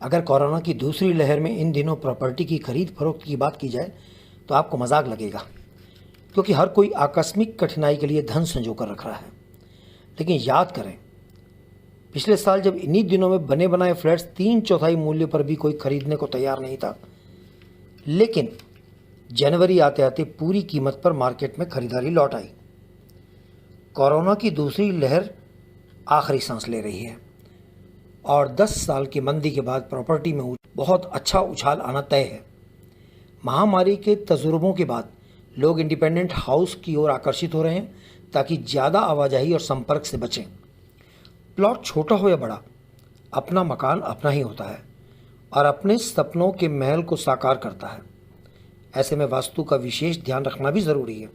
अगर कोरोना की दूसरी लहर में इन दिनों प्रॉपर्टी की खरीद फरोख्त की बात की जाए तो आपको मजाक लगेगा, क्योंकि हर कोई आकस्मिक कठिनाई के लिए धन संजो कर रख रहा है। लेकिन याद करें, पिछले साल जब इन्हीं दिनों में बने बनाए फ्लैट्स 3/4 मूल्य पर भी कोई खरीदने को तैयार नहीं था, लेकिन जनवरी आते आते पूरी कीमत पर मार्केट में खरीदारी लौट आई। कोरोना की दूसरी लहर आखिरी सांस ले रही है और 10 साल की मंदी के बाद प्रॉपर्टी में बहुत अच्छा उछाल आना तय है। महामारी के तजुर्बों के बाद लोग इंडिपेंडेंट हाउस की ओर आकर्षित हो रहे हैं ताकि ज़्यादा आवाजाही और संपर्क से बचें। प्लॉट छोटा हो या बड़ा, अपना मकान अपना ही होता है और अपने सपनों के महल को साकार करता है। ऐसे में वास्तु का विशेष ध्यान रखना भी ज़रूरी है।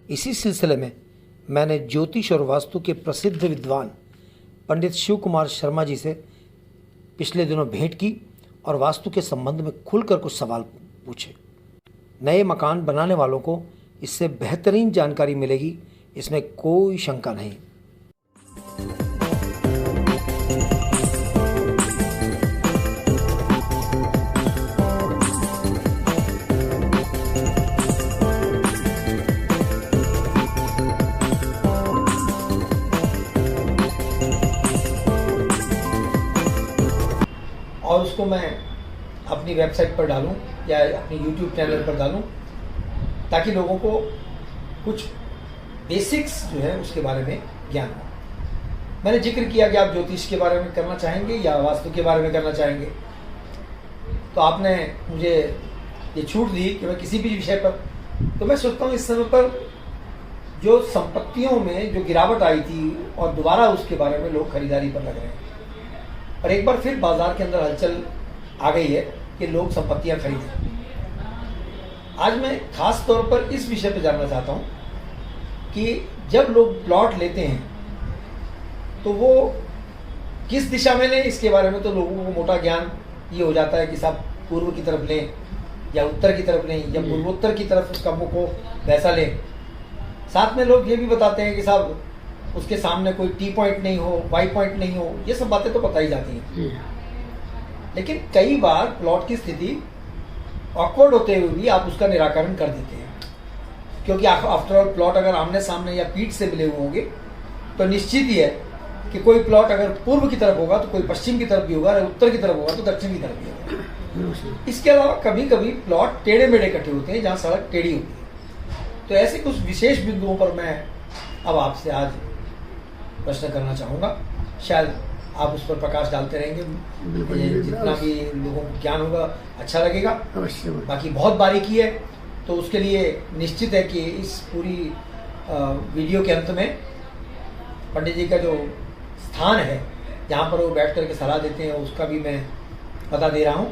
इसी सिलसिले में मैंने ज्योतिष और वास्तु के प्रसिद्ध विद्वान पंडित शिव कुमार शर्मा जी से पिछले दिनों भेंट की और वास्तु के संबंध में खुलकर कुछ सवाल पूछे। नए मकान बनाने वालों को इससे बेहतरीन जानकारी मिलेगी, इसमें कोई शंका नहीं। और उसको मैं अपनी वेबसाइट पर डालूं या अपनी यूट्यूब चैनल पर डालूं ताकि लोगों को कुछ बेसिक्स जो है उसके बारे में ज्ञान हो। मैंने जिक्र किया कि आप ज्योतिष के बारे में करना चाहेंगे या वास्तु के बारे में करना चाहेंगे, तो आपने मुझे ये छूट दी कि मैं किसी भी विषय पर, तो मैं सोचता हूँ इस समय पर जो संपत्तियों में जो गिरावट आई थी और दोबारा उसके बारे में लोग खरीदारी पर लग रहे हैं और एक बार फिर बाजार के अंदर हलचल आ गई है कि लोग संपत्तियां खरीदें। आज मैं खास तौर पर इस विषय पर जानना चाहता हूं कि जब लोग प्लॉट लेते हैं तो वो किस दिशा में लें, इसके बारे में तो लोगों को मोटा ज्ञान ये हो जाता है कि साहब पूर्व की तरफ लें या उत्तर की तरफ लें या पूर्वोत्तर की तरफ उसका मुख हो वैसा लें। साथ में लोग ये भी बताते हैं कि साहब उसके सामने कोई टी पॉइंट नहीं हो, वाई पॉइंट नहीं हो, ये सब बातें तो पता ही जाती हैं। लेकिन कई बार प्लॉट की स्थिति ऑकवर्ड होते हुए भी आप उसका निराकरण कर देते हैं, क्योंकि आफ्टर ऑल प्लॉट अगर आमने सामने या पीठ से मिले हुए होंगे तो निश्चित ही है कि कोई प्लॉट अगर पूर्व की तरफ होगा तो कोई पश्चिम की तरफ भी होगा, अगर उत्तर की तरफ होगा तो दक्षिण की तरफ भी होगा। इसके अलावा कभी कभी प्लॉट टेढ़े मेढ़े इकट्ठे होते हैं जहाँ सड़क टेढ़ी होती है। तो ऐसे कुछ विशेष बिंदुओं पर मैं अब आपसे आज प्रश्न करना चाहूँगा। शायद आप उस पर प्रकाश डालते रहेंगे, जितना भी लोगों को ज्ञान होगा अच्छा लगेगा। बाकी बहुत बारीकी है, तो उसके लिए निश्चित है कि इस पूरी वीडियो के अंत में पंडित जी का जो स्थान है जहाँ पर वो बैठ करके सलाह देते हैं उसका भी मैं बता दे रहा हूँ,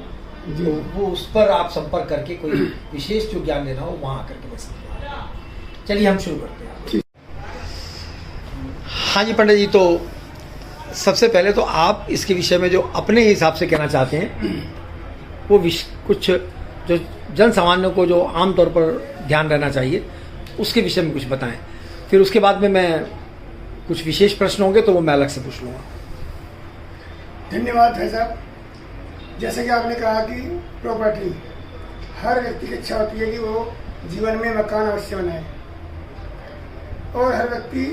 तो वो उस पर आप संपर्क करके कोई विशेष जो ज्ञान लेना हो वहाँ आकर के ले सकते हैं। चलिए हम शुरू करते हैं। हाँ जी पंडित जी, तो सबसे पहले तो आप इसके विषय में जो अपने हिसाब से कहना चाहते हैं वो कुछ जो जन सामान्य को जो आमतौर पर ध्यान रहना चाहिए उसके विषय में कुछ बताएं। फिर उसके बाद में मैं कुछ विशेष प्रश्न होंगे तो वो मैं अलग से पूछ लूँगा। धन्यवाद भाई साहब। जैसे कि आपने कहा कि प्रॉपर्टी हर व्यक्ति की इच्छा होती है कि वो जीवन में मकान अवश्य बनाए और हर व्यक्ति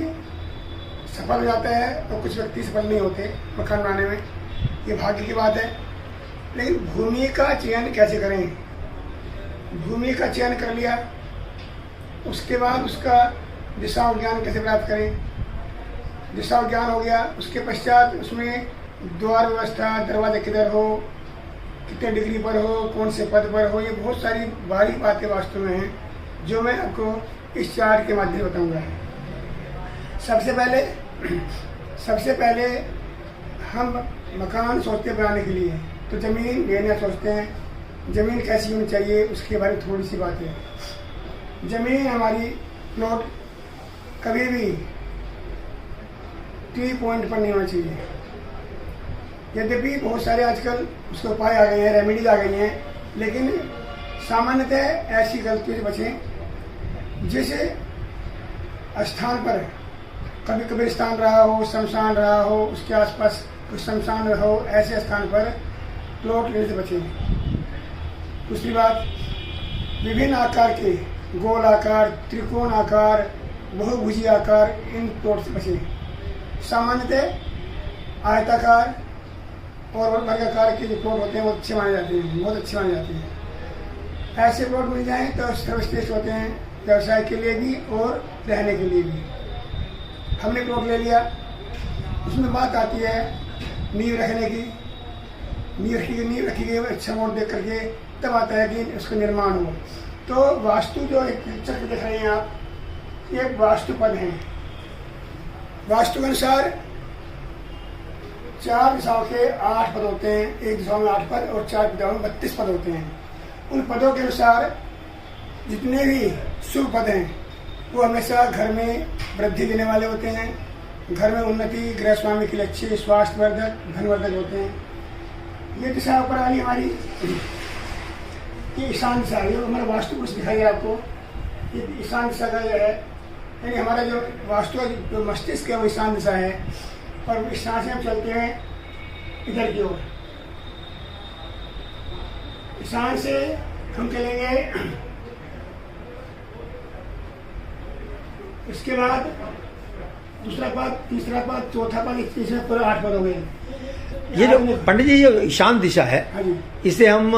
सफल हो जाता है और कुछ व्यक्ति सफल नहीं होते मकान बनाने में, ये भाग्य की बात है। लेकिन भूमि का चयन कैसे करें? भूमि का चयन कर लिया, उसके बाद उसका दिशा ज्ञान कैसे प्राप्त करें? दिशा ज्ञान हो गया, उसके पश्चात उसमें द्वार व्यवस्था, दरवाजा किधर हो, कितने डिग्री पर हो, कौन से पद पर हो, ये बहुत सारी बारीक बातें वास्तव में हैं जो मैं आपको इस चार्ट के माध्यम से बताऊँगा। सबसे पहले हम मकान सोचते हैं बनाने के लिए तो ज़मीन लेना सोचते हैं। ज़मीन कैसी होनी चाहिए उसके बारे में थोड़ी सी बात है। ज़मीन हमारी प्लॉट कभी भी टी पॉइंट पर नहीं होना चाहिए। यद्यपि बहुत सारे आजकल उसके उपाय आ गए हैं, रेमेडीज आ गई हैं, लेकिन सामान्यतः ऐसी गलतियों से बचें। जैसे स्थान पर कभी कब्रिस्तान रहा हो, शमशान रहा हो, उसके आसपास कुछ शमशान रहा हो, ऐसे स्थान पर प्लॉट लेने से बचें। दूसरी बात, विभिन्न आकार के गोल आकार, त्रिकोण आकार, बहुभुजी आकार, इन प्लॉट से बचें। सामान्यतः आयताकार और वर्गाकार के जो प्लॉट होते हैं वो अच्छे माने जाते हैं, बहुत अच्छे माने जाते हैं। ऐसे प्लॉट मिल जाएं तो सर्वश्रेष्ठ होते हैं, व्यवसाय के लिए भी और रहने के लिए भी। हमने प्लॉट ले लिया, उसमें बात आती है नींव रखने की। नींव रखी गई अच्छा अमाउंट देख करके तब आता है कि उसका निर्माण हो। तो वास्तु जो एक चक्र देख रहे हैं आप, ये वास्तु पद हैं। वास्तु के अनुसार 4 दिशाओं के 8 पद होते हैं, एक दिशा में 8 पद और 4 दिशाओं में 32 पद होते हैं। उन पदों के अनुसार जितने भी शुभ पद हैं वो हमेशा घर में वृद्धि देने वाले होते हैं, घर में उन्नति, गृह स्वामी के लिए अच्छे, स्वास्थ्यवर्धक, धनवर्धक होते हैं। ये दिशा ऊपर वाली हमारी ये ईशान दिशा है, हमारा वास्तु कुछ दिखाई है आपको। ये ईशान दिशा का यह है, यानी हमारा जो वास्तु का जो मस्तिष्क है वो ईशान दिशा है। और ईशान से हम चलते हैं इधर की ओर। ईशान से हम चलेंगे, इसके बाद दूसरा पद, तीसरा पद, चौथा पद, तीसरा पद, 8 पद हो गए। ये जो पंडित जी ये ईशान दिशा है, हाँ जी, इसे हम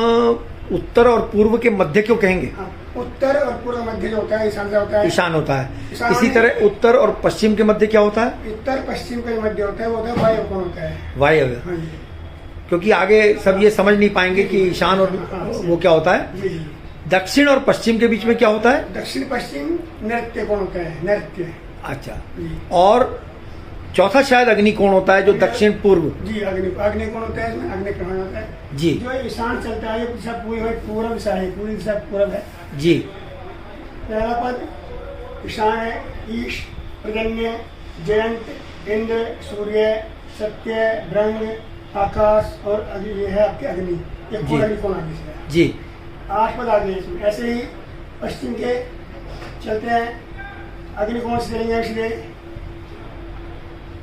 उत्तर और पूर्व के मध्य क्यों कहेंगे? उत्तर और पूर्व मध्य जो होता है ईशान से होता है। ईशान होता है। इसी तरह उत्तर और पश्चिम के मध्य क्या होता है? उत्तर पश्चिम के मध्य होता है, वो होता है वायव्य कोण होता है। वायव्य। हाँ जी। क्योंकि आगे सब ये समझ नहीं पाएंगे कि ईशान और वो क्या होता है। जी जी। दक्षिण और पश्चिम के बीच में क्या होता है? दक्षिण पश्चिम नृत्य कोण होता है, नृत्य। अच्छा। जी। और चौथा शायद अग्नि कोण होता है, जो दक्षिण पूर्व। जी, अग्नि कोण होता है, इसमें अग्नि ग्रहण होता है जी। जो ईशान चलता है, ये दिशा पूरी पूर्व दिशा है, पूरी दिशा पूर्व है जी। पहला पद ईशान है, ईश, पर्जन्य, जयंत, इंद्र, सूर्य, सत्य, ब्रह्म, आकाश और अग्नि। ये है आपके अग्नि, ये जी। अग्नि कोण आगे से जी। 8 पद आगे इसमें। ऐसे ही पश्चिम के चलते हैं, अग्नि कोण से चलेंगे इसलिए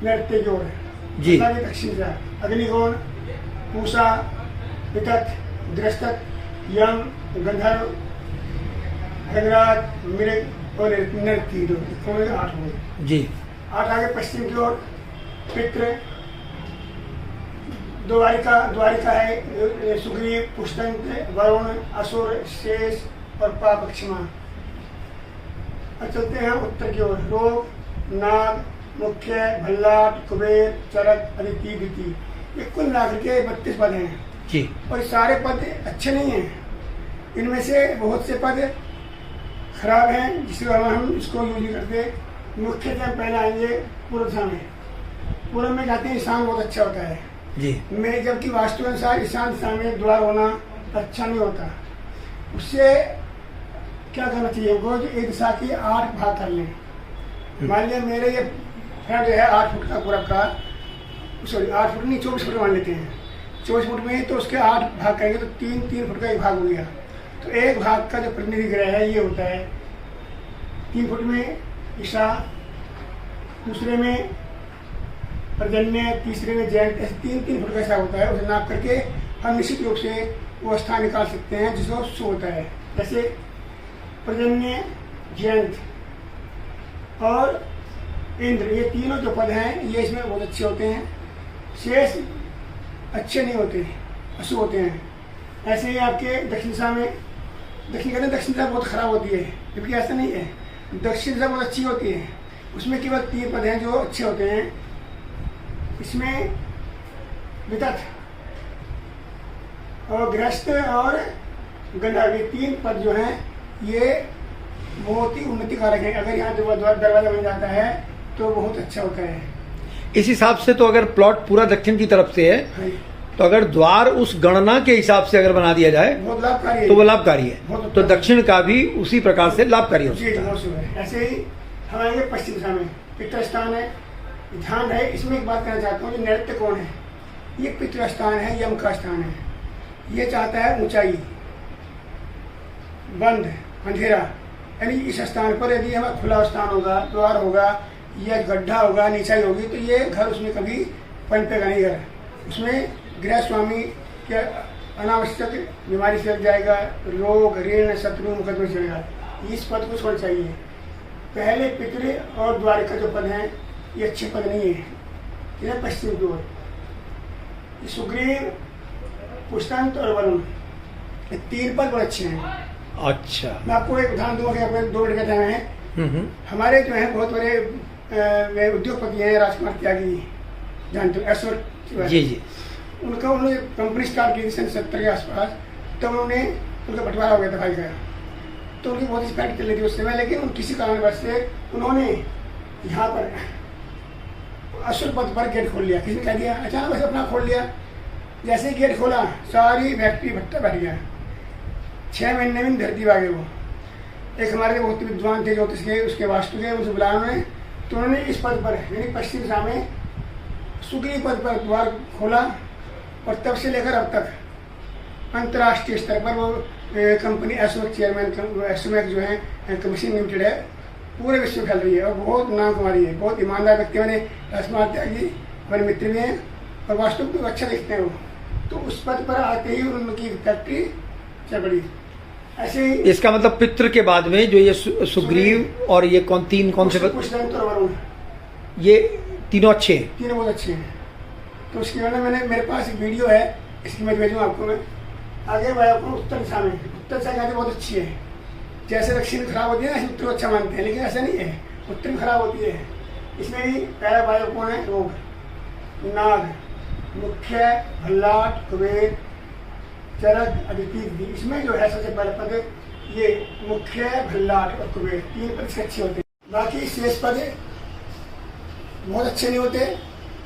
नृत्य की ओर जी। दक्षिण से अग्निकोण, पूषा, वितत, दृष्टत, यम, गंधर्व, रंगराज, मृग और नृत्य। 8 हो जी। 8 आगे पश्चिम की ओर पितृ, द्वारिका है, सुग्रीव, पुष्टंत, वरुण, असुर, शेष और पाप क्षमा। अब चलते हैं उत्तर की ओर, रोग, नाग, मुख्य, भल्लाट, कुबेर, चरक, अदिति, दिति। ये कुल मिलाकर के 32 पद हैं जी। और सारे पद अच्छे नहीं हैं, इनमें से बहुत से पद खराब हैं जिसको हम इसको यूज नहीं करते। मुख्यतः हम पहले आएंगे पूर्व दिशा में। पूर्व में जाते हैं ईशान बहुत अच्छा होता है जी। में, जबकि वास्तु अनुसार ईशान दिशा में द्वार होना अच्छा नहीं होता। उससे क्या करना चाहिए हमको, जो एक दिशा की 8 भाग कर लें। मान लिया मेरे ये फ्लैट जो है 8 फुट का पूरा का, सॉरी 8 फुट नहीं 24 फुट मान लेते हैं। 24 फुट में तो उसके 8 भाग करेंगे तो 3 फुट का एक भाग हो गया। तो एक भाग का जो प्रतिनिधि ग्रह है ये होता है 3 फुट में ईशा, दूसरे में पर्जन्य, तीसरे में जयंत। ऐसे 3 फुट का ऐसा होता है। उसे नाप करके हम निश्चित रूप से वो स्थान निकाल सकते हैं जिसको शुभ होता है। जैसे पर्जन्य, जयंत और इंद्र, ये तीनों जो पद हैं ये इसमें बहुत अच्छे होते हैं। शेष अच्छे नहीं होते, अशुभ होते हैं। ऐसे ही आपके दक्षिण दिशा में, दक्षिण दिशा बहुत खराब होती है, जबकि ऐसा नहीं है। दक्षिण दिशा बहुत अच्छी होती है, उसमें केवल 3 पद हैं जो अच्छे होते हैं। इसमें वितत और गृहस्थ और गंधर्व, ये 3 पद जो हैं ये बहुत ही उन्नति कारक है। अगर यहाँ दरवाजा बन जाता है तो बहुत अच्छा होता है। इस हिसाब से तो अगर प्लॉट पूरा दक्षिण की तरफ से है तो अगर द्वार उस गणना के हिसाब से अगर बना दिया जाए बहुत लाभकारी है, तो वो लाभकारी है। तो दक्षिण का भी उसी प्रकार से लाभकारी हो सकता है। ऐसे ही हम आएंगे पश्चिम दिशा में, पितृ स्थान है। ध्यान है, इसमें एक बात कहना चाहता हूँ, जो नृत्य कोण है ये पितृ स्थान है, यम का स्थान है। ये चाहता है ऊंचाई, बंद, अंधेरा। यानी इस स्थान पर यदि हमारा खुला स्थान होगा, द्वार होगा या गड्ढा होगा, नीचाई होगी, तो ये घर उसमें कभी पनपेगा नहीं। घर उसमें गृह स्वामी कि अनावश्यक बीमारी से लग जाएगा, रोग ऋण शत्रु मुकदमे से जाएगा, इस पद को छोड़ना चाहिए। पहले पितृ और द्वारिका जो पद हैं ये अच्छे पद नहीं है, ये पश्चिम की ओर। सुग्रीव, पुष्टंत और वरुण, ये 3 पद बड़े अच्छे हैं। अच्छा, मैं आपको एक उदाहरण दूंगा कि अपने 2 मिनट का टाइम है। हमारे जो है बहुत बड़े उद्योगपति हैं, राजकुमार त्यागी, जानते हो, ऐश्वर्य जी जी, उन्होंने कंपनी स्टार्ट की सन 70 के आसपास, तब उन्होंने उनका बंटवारा हो गया था भाई का, तो उनकी बहुत स्पीड चल रही थी उस समय, लेकिन किसी कारणवश से उन्होंने यहाँ पर अशुभ पद पर गेट खोल लिया। किसी ने कह दिया, अचानक वैसे अपना खोल लिया, जैसे ही गेट खोला सारी फैक्ट्री भट्टा बैठ गया। 6 महीने में धरती आ गए। वो एक हमारे बहुत विद्वान थे ज्योतिष के, उसके वास्तु के, उनसे बुलाया उन्होंने, तो उन्होंने इस पद पर यानी पश्चिम दिशा में सुग्रीव पद पर द्वार खोला, और तब से लेकर अब तक अंतर्राष्ट्रीय स्तर पर वो कंपनी एसोमेक चेयरमैन, एसोमेक जो है कंपनी लिमिटेड है, पूरे विश्व में फैल रही है और बहुत नाम कमाई है। बहुत ईमानदार व्यक्ति मैंने राजकुमार त्यागी हमारे मित्र भी हैं और वास्तव में अच्छा देखते हैं वो। तो उस पद पर आते ही उनकी फैक्ट्री चल पड़ी। ऐसे ही इसका मतलब पितृ के बाद में जो ये सुग्रीव और ये कौन से पद, पुष्टंत और वरुण, ये तीनों अच्छे हैं। तीनों बहुत अच्छे हैं। तो उसके बाद मैंने, मेरे पास एक वीडियो है, इसकी मैं भेजूँ आपको। मैं आगे मैं आपको उत्तर दिशा में, उत्तर दिशा कहते बहुत अच्छी है। जैसे दक्षिण खराब होती है ना, ऐसे उत्तर अच्छा मानते हैं, लेकिन ऐसा नहीं है, उत्तर खराब होती है। इसमें भी पहला वायु कौन है? रोग, नाग, मुख्य, भल्लाट, कुबेर, चरक, अदिति। इसमें जो है सबसे पहले पद ये मुख्य, भल्लाट और कुबेर, 3 पद अच्छे होते हैं। बाकी शेष पद बहुत अच्छे नहीं होते।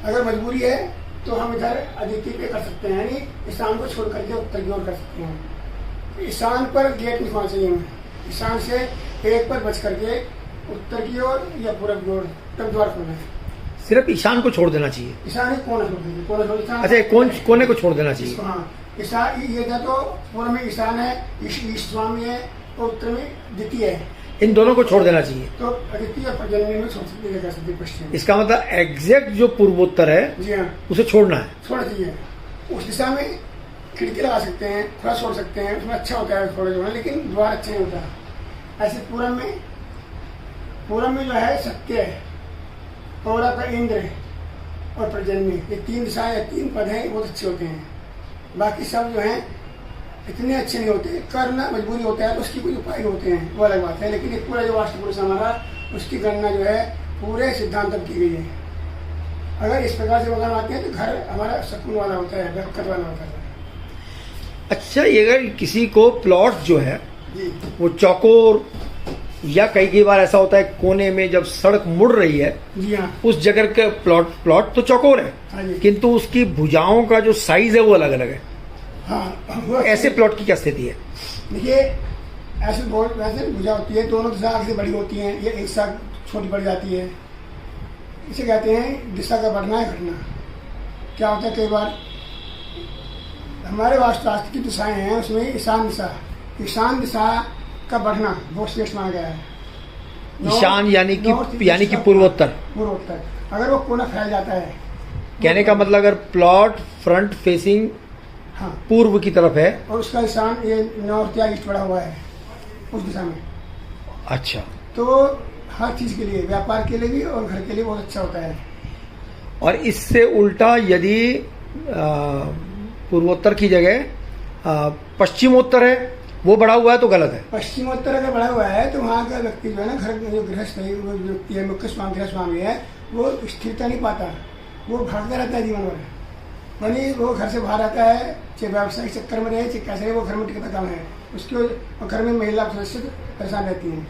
अगर मजबूरी है तो हम इधर अदिति पे कर सकते हैं, यानी ईशान को छोड़ करके उत्तर की ओर कर सकते हैं। ईशान पर गेट नहीं खोलना चाहिए, ईशान से एक पर बच करके उत्तर की ओर या पूरब की ओर तब द्वार खोलना है। सिर्फ ईशान को छोड़ देना चाहिए। ईशान ही कोना छोड़ दीजिए, कोना। अच्छा, कोने को छोड़ देना चाहिए। हाँ, ईशान ये था तो पूर्व में ईशान है, ईश स्वामी है, और उत्तर में द्वितीय है, इन दोनों को छोड़ देना चाहिए। तो अदिति और पर्जन्य में छोड़ सकते पश्चिम। इसका मतलब एग्जैक्ट जो पूर्वोत्तर है, जी हाँ, उसे छोड़ना है, छोड़ना चाहिए। उस दिशा में खिड़की लगा सकते हैं, थोड़ा छोड़ सकते हैं, उसमें अच्छा होता है थोड़ा जो है, लेकिन द्वार अच्छा नहीं होता। ऐसे पूरब में जो है सत्य है, और आपका इंद्र और पर्जन्य, ये 3 दिशाएं, 3 पद हैं, बहुत अच्छे होते हैं। बाकी सब जो है इतने अच्छे नहीं होते। करना मजबूरी होता है तो उसकी कुछ उपाय होते हैं, वो अलग बात है, लेकिन एक पूरा जो वास्तु पुरुष हमारा, उसकी गणना जो है पूरे सिद्धांत तक की गई है। अगर इस प्रकार से मकान आते हैं तो घर हमारा सुकून वाला होता है, बरकत वाला होता है। अच्छा, अगर किसी को प्लॉट जो है जी, वो चौकोर, या कई बार ऐसा होता है कोने में जब सड़क मुड़ रही है, जी हाँ, उस जगह के प्लॉट तो चौकोर है, हाँ जी, किंतु उसकी भुजाओं का जो साइज है वो अलग अलग है। हाँ, ऐसे प्लॉट की क्या स्थिति है? देखिए, ऐसे भुजा होती है, दोनों दिशा आगे से बड़ी होती हैं, ये एक साथ छोटी पड़ जाती है। इसे कहते हैं दिशा का बढ़ना है घटना। क्या होता है, कई बार हमारे वास्तुशास्त्र की दिशाएं हैं, उसमें ईशान दिशा का बढ़ना बहुत श्रेष्ठ माना गया है। ईशान यानी कि पूर्वोत्तर। अगर वो कोना फैल जाता है, कहने का मतलब अगर प्लॉट फ्रंट फेसिंग हाँ, पूर्व की तरफ है और उसका ईशान ये नॉर्थ या ईस्ट बढ़ा हुआ है उस दिशा में, अच्छा, तो हर चीज के लिए, व्यापार के लिए भी और घर के लिए बहुत अच्छा होता है। और इससे उल्टा यदि पूर्वोत्तर की जगह पश्चिमोत्तर है, वो बढ़ा हुआ है तो गलत है। पश्चिमोत्तर अगर बढ़ा हुआ है तो वहाँ का व्यक्ति जो है ना, घर जो गृहस्थ है, वो व्यक्ति है, मुख्य स्वामी गृह स्वामी है, वो स्थिरता नहीं पाता, वो भागता रहता है जीवन भर। यानी वो घर से बाहर आता है, चाहे व्यावसायिक चक्कर में रहे, चाहे कैसे, वो घर में टिकता कम है, उसके घर में महिला सदस्य परेशान रहती हैं।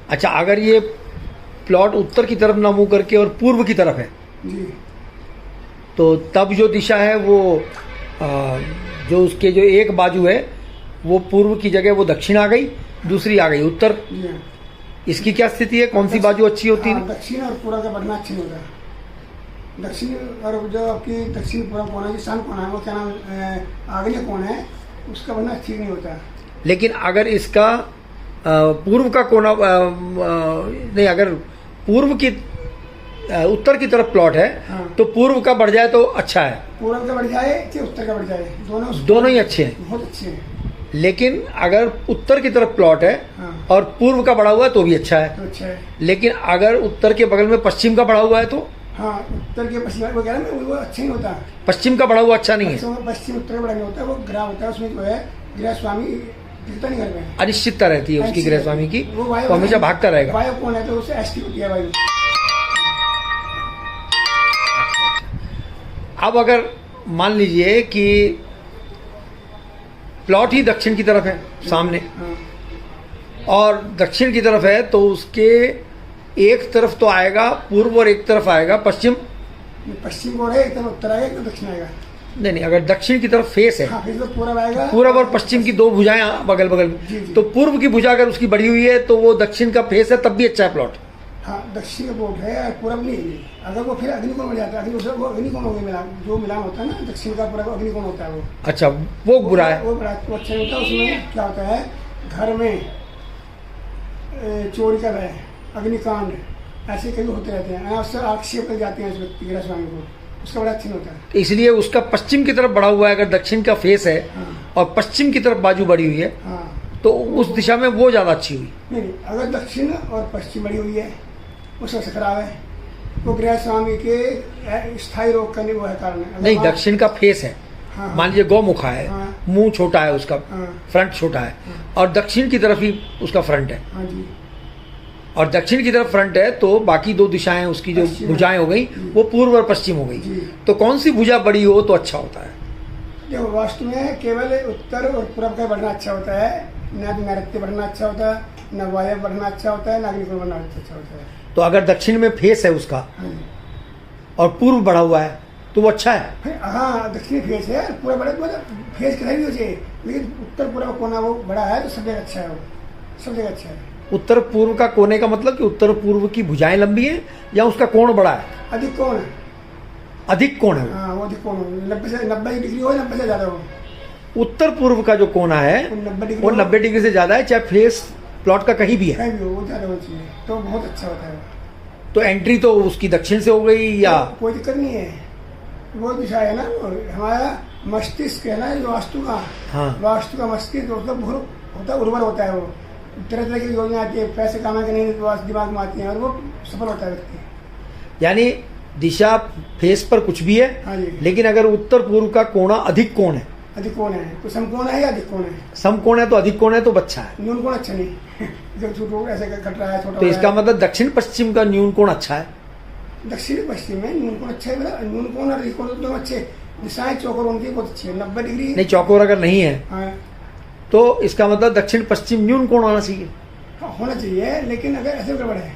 अच्छा, अगर ये प्लॉट उत्तर की तरफ ना मुंह करके और पूर्व की तरफ है जी, तो तब जो दिशा है वो जो उसके जो एक बाजू है वो पूर्व की जगह वो दक्षिण आ गई, दूसरी आ गई उत्तर। इसकी क्या स्थिति है, कौन सी बाजू अच्छी होती है? दक्षिण और पूरा का बढ़ना अच्छा नहीं होता। दक्षिण और जो आपकी दक्षिण पूरा कोना है, ईशान कोना है, वो क्या नाम आग्नेय कोण है, उसका बढ़ना ठीक नहीं होता। लेकिन अगर इसका पूर्व का कोना नहीं, अगर पूर्व की उत्तर की तरफ प्लॉट है हाँ। तो पूर्व का बढ़ जाए तो अच्छा है, पूर्व का बढ़ जाए कि उत्तर का बढ़ जाए, दोनों ही अच्छे हैं। बहुत अच्छे हैं। लेकिन अगर उत्तर की तरफ प्लॉट है हाँ। और पूर्व का बढ़ा हुआ है तो भी अच्छा है। तो अच्छा है। लेकिन अगर उत्तर के बगल में पश्चिम का बढ़ा हुआ है तो हाँ, उत्तर के पश्चिम वो कह रहा है वो अच्छा नहीं होता। पश्चिम का बढ़ा हुआ अच्छा नहीं है, पश्चिम उत्तर का बड़ा नहीं होता, वो ग्रह होता है, उसमें जो है गृह स्वामी दिखता नहीं घर में, अनिश्चितता रहती है उसकी गृह स्वामी की, वो वायु वो हमेशा भागता रहेगा। वायु कौन है तो उससे एसटी होती है वायु। अब अगर मान लीजिए कि प्लॉट ही दक्षिण की तरफ है सामने, हाँ। और दक्षिण की तरफ है तो उसके एक तरफ तो आएगा पूर्व और एक तरफ आएगा पश्चिम। पश्चिम को है, एक तरफ उत्तर आएगा, एक तरफ दक्षिण आएगा। नहीं, अगर दक्षिण की तरफ फेस है, हाँ, फिर तो पूरब आएगा, पूरब और पश्चिम की दो भुजाएं बगल बगल जी, में, जी। तो पूर्व की भुजा अगर उसकी बढ़ी हुई है तो वो दक्षिण का फेस है, तब भी अच्छा है प्लॉट। हाँ, दक्षिण का बोर्ड है, पूरब नहीं है। अगर वो फिर अग्निकोण में जाता है, वो अग्निकोण हो गया मिलान, जो मिलान होता है ना दक्षिण का पूरब अग्निकोण होता है वो। अच्छा, वो बुरा है। वो बड़ा तो अच्छा नहीं होता। उसमें क्या होता है, घर में चोरी कर रहे हैं, अग्निकांड, ऐसे कई होते रहते हैं, अवसर आक्षेप कर जाते हैं इस व्यक्ति गृह स्वामी को, उसका बड़ा अच्छा नहीं होता है। तो इसलिए उसका पश्चिम की तरफ बढ़ा हुआ है, अगर दक्षिण का फेस है हाँ। और पश्चिम की तरफ बाजू बढ़ी हुई है हाँ, तो उस दिशा में वो ज्यादा अच्छी हुई। नहीं, अगर दक्षिण और पश्चिम बढ़ी हुई है वो सबसे खराब है, वो गृह स्वामी के स्थायी रोग करने वो है कारण है। नहीं, दक्षिण का फेस है, हाँ, मान लीजिए गौमुखा है, हाँ। मुंह छोटा है उसका, हाँ। फ्रंट छोटा है, और दक्षिण की तरफ ही उसका फ्रंट है, हाँ जी, और दक्षिण की तरफ फ्रंट है तो बाकी दो दिशाएं उसकी जो पश्चिम। भुजाएं हो गई वो पूर्व और पश्चिम हो गई। जी। तो कौन सी भुजा बड़ी हो तो अच्छा होता है? देखो वास्तु में केवल उत्तर और पूर्व का बढ़ना अच्छा होता है, न नैऋत्य बढ़ना अच्छा होता है, न वायव्य बढ़ना अच्छा होता है, न अग्निकोण बढ़ना अच्छा होता है। तो अगर दक्षिण में फेस है उसका हाँ जी। और पूर्व बढ़ा हुआ है तो वो अच्छा है। फिर हाँ, दक्षिणी फेस है, पूरा बड़ा मतलब फेस कहीं भी हो जाए, लेकिन उत्तर पूर्व कोना वो बड़ा है तो सब जगह अच्छा है, वो सब जगह अच्छा है। उत्तर पूर्व का कोने का मतलब कि उत्तर पूर्व की भुजाएं लंबी हैं या उसका कोण बड़ा है? अधिक कोण है। अधिक कोण है वो। हाँ, वो अधिक कोण हो, 90 डिग्री हो, 90 से ज्यादा हो। उत्तर पूर्व का जो कोना है वो 90 डिग्री वो हो, 90 डिग्री से ज्यादा है, चाहे फेस प्लॉट का कहीं भी है। कहीं भी हो वो ज्यादा होना चाहिए, तो बहुत अच्छा होता है। तो एंट्री तो उसकी दक्षिण से हो गई या कोई दिक्कत नहीं है, वो दिशा है ना, वो हमारा मस्तिष्क है ना, जो वास्तु का, हाँ। वास्तु का मस्तिष्क उसका बहुत होता है, उर्वर होता है, वो तरह तरह की योजना आती है, पैसे कमाने के नहीं दिमाग में आती है और वो सफल होता है व्यक्ति। यानी दिशा फेस पर कुछ भी है, हाँ जी। लेकिन अगर उत्तर पूर्व का कोना अधिक कोण है, अधिक कोण है तो समकोण है या अधिक कोण है? समकोण है तो अधिक कोण है तो अच्छा है। न्यून कोण अच्छा नहीं जब छोटो ऐसे कट रहा है, छोटा तो हो इसका रहा है। मतलब दक्षिण पश्चिम का न्यून कोण अच्छा है। दक्षिण पश्चिम में न्यून कोण अच्छा है, न्यून कोण और अधिक कोण दोनों अच्छे, दिशाएं चौकोर उनकी बहुत अच्छी है, 90 डिग्री। नहीं, चौकोर अगर नहीं है हाँ, तो इसका मतलब दक्षिण पश्चिम न्यून कोण होना चाहिए। होना चाहिए, लेकिन अगर ऐसे गड़बड़ है,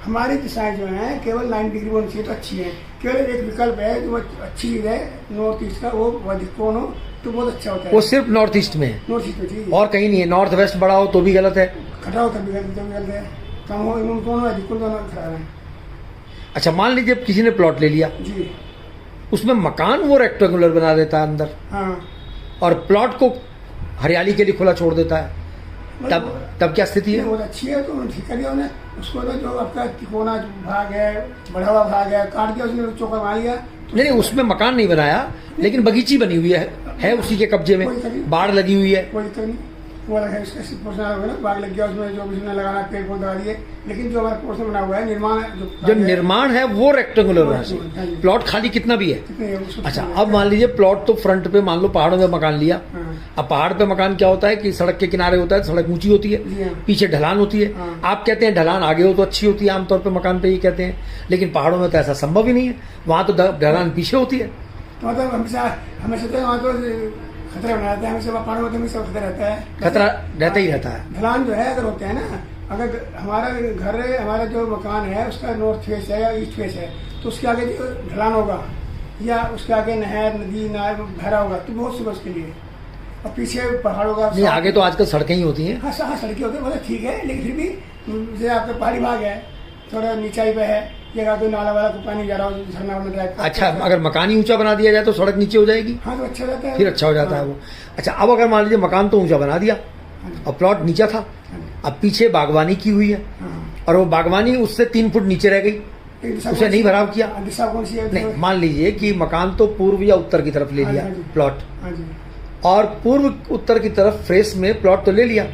हमारी दिशाएं जो हैं केवल 90 डिग्री होनी चाहिए तो अच्छी है। केवल एक विकल्प है जो अच्छी चीज है नॉर्थ ईस्ट का, वो अधिक कोण हो तो बहुत अच्छा होता है। वो सिर्फ नॉर्थ ईस्ट में है नॉर्थ ईस्ट में चाहिए, और कहीं नहीं है। नॉर्थ वेस्ट बड़ा हो तो भी गलत है। खड़ा हो तब भी गलत है, कम हो इन कोण हो अधिक कोण दोनों खराब है। अच्छा, मान लीजिए किसी ने प्लॉट ले लिया, जी उसमें मकान वो रेक्टेंगुलर बना देता है अंदर हाँ, और प्लॉट को हरियाली के लिए खुला छोड़ देता है, तब क्या स्थिति है? बहुत अच्छी है, तो ठीक कर दिया उन्हें। उसको तो जो आपका तिकोना भाग है, बढ़ा हुआ भाग है, काट दिया उसने, चौका मार लिया। नहीं, उसमें मकान नहीं बनाया, लेकिन बगीची बनी हुई है उसी के कब्जे में, बाढ़ लगी हुई है। कोई दिक्कत नहीं, वो अलग है, इसका पोर्शन अलग है ना, बाग लग गया उसमें, जो भी उसने लगाना पेड़ पौधे लगा दिए, लेकिन जो हमारा पोर्शन बना हुआ है निर्माण जो निर्माण है वो रेक्टेंगुलर होना चाहिए, हाँ जी। प्लॉट खाली कितना भी है। कितने है, उसको अच्छा, कितने अब मान लीजिए प्लॉट तो फ्रंट पे, मान लो पहाड़ों में मकान लिया। हाँ। अब पहाड़ पे मकान क्या होता है कि सड़क के किनारे होता है, सड़क ऊंची होती जी है, हाँ। पीछे ढलान होती है। हाँ। आप कहते हैं ढलान आगे हो तो अच्छी होती है, आमतौर पे मकान पे ये कहते हैं, लेकिन पहाड़ों में तो ऐसा संभव ही नहीं है, वहां तो ढलान पीछे होती है। तो मतलब हमेशा तो वहाँ तो खतरा बना रहता है, हमेशा पहाड़ों में तो हमेशा खतरा रहता है, खतरा रहता ही रहता है। ढलान जो है अगर होते हैं ना, अगर हमारा घर है, हमारा जो मकान है उसका नॉर्थ फेस है या ईस्ट फेस है, तो उसके आगे जो ढलान होगा या उसके आगे नहर, नदी, नाल भरा होगा तो बहुत सुबह उसके लिए, और पीछे पहाड़ होगा। नहीं, आगे तो आजकल सड़कें ही होती हैं। हाँ सड़कें होती है, मतलब ठीक है, लेकिन फिर भी जैसे आपका पहाड़ी भाग है, थोड़ा नीचाई पे है, या तो नाला वाला को पानी जा रहा हो, झरना वरना टाइप का। अच्छा, अगर मकान ही ऊंचा बना दिया जाए तो सड़क नीचे हो जाएगी, हाँ तो अच्छा रहता है, फिर अच्छा हो जाता है हाँ। वो। अच्छा, अब अगर मान लीजिए मकान तो ऊंचा बना दिया और प्लॉट नीचा था, अब पीछे बागवानी की हुई है हाँ, और वो बागवानी उससे 3 फुट नीचे रह गई, एक दिशा उसे नहीं भराव किया? दिशा कौन सी है? नहीं, मान लीजिए कि मकान तो पूर्व या उत्तर की तरफ ले हाँ लिया जी, हाँ जी। प्लॉट, हाँ जी, और पूर्व उत्तर की तरफ फ्रेश में प्लॉट तो ले लिया।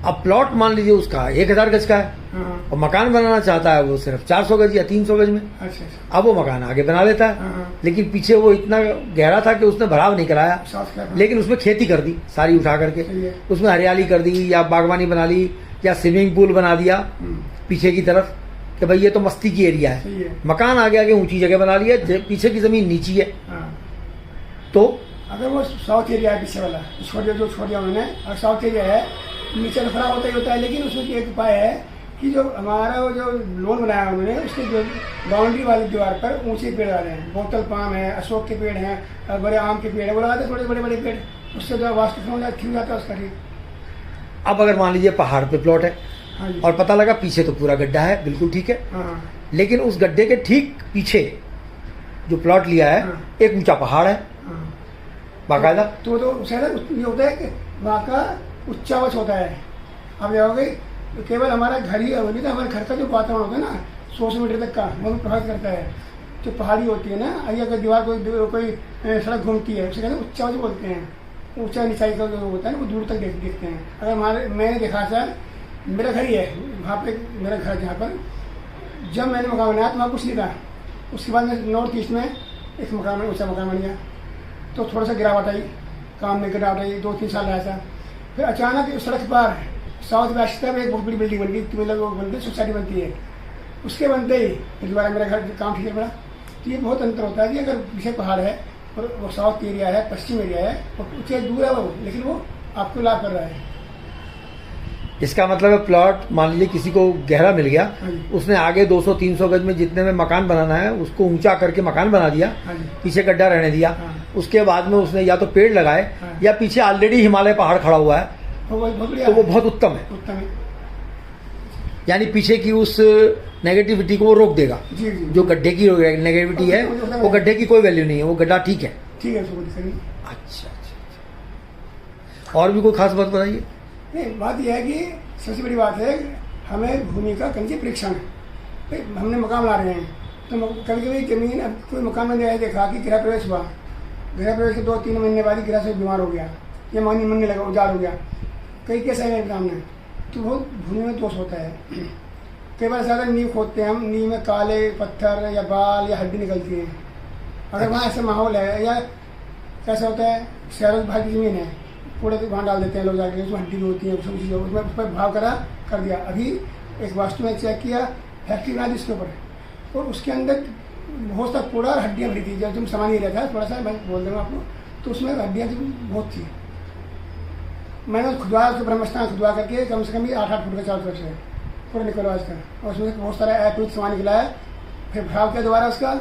अब प्लॉट मान लीजिए उसका 1000 गज का है हाँ, और मकान बनाना चाहता है वो सिर्फ 400 गज या 300 गज में। अच्छा अच्छा, अब वो मकान आगे बना लेता है, हाँ, हाँ। लेकिन पीछे वो इतना गहरा था कि उसने भराव नहीं कराया, साफ कर, लेकिन उसमें खेती कर दी सारी उठा करके, सही है। उसमें हरियाली कर दी या बागवानी बना ली या स्विमिंग पूल बना दिया पीछे की तरफ कि भाई ये तो मस्ती की एरिया है। सही है। मकान आगे आगे ऊंची जगह बना लिया, पीछे की जमीन नीची है, हाँ। तो अगर वो साउथ एरिया है पीछे वाला जो छोड़ दिया उन्होंने, और साउथ एरिया है, नीचे तो खराब होता ही होता है, लेकिन उसमें एक उपाय है कि जो हमारा वो जो लोन बनाया उन्होंने, उसके जो बाउंड्री वाली दीवार पर ऊंचे पेड़ डाले हैं, बोतल पाम है, अशोक के पेड़ हैं, बड़े आम के पेड़ है, वो लगाते थोड़े बड़े बड़े पेड़, उससे जो वास्तु खिल जाता है उसका रेट। अब अगर मान लीजिए पहाड़ पे प्लॉट है हाँ जी, और पता लगा पीछे तो पूरा गड्ढा है, बिल्कुल ठीक है, हाँ लेकिन उस गड्ढे के ठीक पीछे जो प्लॉट लिया है हाँ। एक ऊंचा पहाड़ है हाँ। बाकायदा। तो शायद ये होता है कि वहाँ का उच्चावच होता है। अब यह हो गई तो केवल हमारा घर ही नहीं, तो हमारे घर का जो वातावरण होता है ना 100 मीटर तक का, वो भी प्रभावित करता है। जो पहाड़ी होती है ना, अगर दीवार कोई सड़क घूमती है, उसे कहते हैं उच्चावच बोलते हैं। ऊंचा निचाई का जो होता है ना, वो दूर तक देखते हैं। अगर मैंने देखा सर, मेरा घर ही है वहाँ पे, मेरा घर जहाँ पर जब मैंने मकान बनाया तो वहाँ कुछ नहीं था। उसके बाद मैं नॉर्थ ईस्ट में एक मकान ऊँचा मकान बन गया, तो थोड़ा सा गिरावट आई, काम में गिरावट आई, 2-3 साल रहा था। फिर अचानक सड़क पार साउथ वेस्ट में एक बहुत बड़ी बिल्डिंग बन गई, मतलब वो बनती है, सोसाइटी बनती है। उसके बनते ही फिर दोबारा मेरा घर काम ठीक पड़ा। तो ये बहुत अंतर होता है कि अगर पीछे पहाड़ है और वो साउथ एरिया है, पश्चिम एरिया है, और ऊँचे दूर है वो, लेकिन वो आपको लाभ कर रहा है। इसका मतलब है प्लॉट मान लीजिए किसी को गहरा मिल गया, हाँ जी। उसने आगे 200-300 गज में जितने में मकान बनाना है उसको ऊंचा करके मकान बना दिया, हाँ जी। पीछे गड्ढा रहने दिया, हाँ। उसके बाद में उसने या तो पेड़ लगाए हाँ। या पीछे ऑलरेडी हिमालय पहाड़ खड़ा हुआ है, तो वो बहुत बढ़िया तो वो है। बहुत उत्तम है। उत्तम है। यानी पीछे की उस नेगेटिविटी को वो रोक देगा। जी जी, जो गड्ढे की नेगेटिविटी है वो गड्ढे की कोई वैल्यू नहीं है, वो गड्ढा ठीक है। ठीक है, उसको कोई दिक्कत नहीं। अच्छा अच्छा, और भी कोई खास बात बताइए। नहीं, बात यह है कि सबसे बड़ी बात है हमें भूमि का कहीं परीक्षण। हमने मकान बना रहे हैं तो कभी कभी जमीन, अब कोई मकान में देखा कि गृह प्रवेश हुआ, गृह प्रवेश के 2-3 महीने बाद ही गृह से बीमार हो गया या मन लगा, उजाड़ हो गया, कई केस आए हैं सामने, तो वो भूमि में दोष होता है। कई बार ऐसा नींव खोदते हैं हम, नींव में काले पत्थर या बाल या हड्डी निकलती है। अगर वहाँ ऐसा माहौल है, या कैसा होता है शहरों भाग की जमीन है, कूड़े तो वहाँ डाल देते हैं लोग जाके, उसमें हड्डी भी होती है, उसमें चीज़ें, उसमें उस पर भाव कर दिया। अभी एक वास्तु में चेक किया, फैक्ट्री बना दी उसके ऊपर, और उसके अंदर बहुत सा कूड़ा और हड्डियाँ भरी थी। जब तुम सामान ही रहता है थोड़ा सा, मैं बोल दूँगा आपको, तो उसमें हड्डियाँ बहुत थी। मैंने खुदवा उसके ब्रह्मस्थान खुदवा करके कम से कम 8-8 फुट का चारों तरफ से पूरा निकलवा इसका, और उसमें बहुत सारा अपूरित सामान निकला है। फिर भाव किया दोबारा उसका,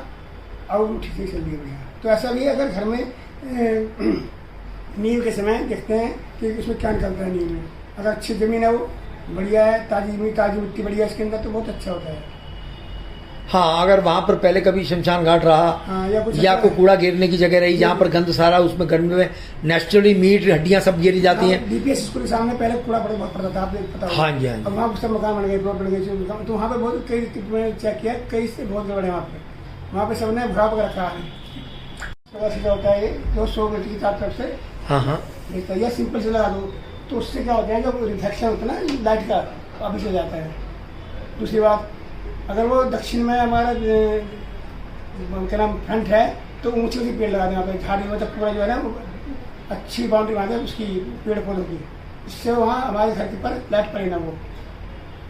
और ठीक से चल रही है बढ़िया। तो ऐसा भी है, अगर घर में नींव के समय देखते हैं कि उसमें क्या निकलता है नींव में, अगर अच्छी ज़मीन है, वो बढ़िया है, ताज़ी मिट्टी बढ़िया है इसके अंदर, तो बहुत अच्छा होता है। हाँ, अगर वहां पर पहले कभी शमशान घाट रहा, हाँ, या कोई कूड़ा गिरने की जगह रही जहाँ पर गंद सारा, उसमें गर्मी में नेचुरली मीट हड्डियां सब गिरी जाती हैं। डीपीएस स्कूल के सामने पहले कूड़ा बहुत पड़ता था, आपको पता होगा। हाँ जी, हाँ जी। अब वहाँ सब मकान बन गए, प्लॉट बन गए, तो वहाँ पे बहुत कई मैंने चेक किया, कई से बहुत गड़बड़ है वहाँ पे सबने भरा पकड़ रखा है। सीधा होता है 200 मीटर की तरफ से, हाँ हाँ, या सिंपल से लगा दो, तो उससे क्या होता है, जब रिफ्लेक्शन होता है ना लाइट का, तो अभी से जाता है। दूसरी बात, अगर वो दक्षिण में हमारा क्या नाम फ्रंट है, तो ऊंचे ऊंचे पेड़ लगा दें वहाँ पे, झाड़ी में, तो पूरा जो है ना अच्छी बाउंड्री बना दें उसकी, पेड़ पौधों की, इससे वहाँ हमारे घर के पर लाइट पड़े ना। वो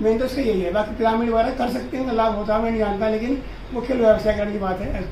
मेन तो इसका यही है। बाकी पिरामिड वगैरह कर सकते हैं, लाभ होता है, मैं नहीं जानता, लेकिन वो खेल व्यवसाय करने की बात है।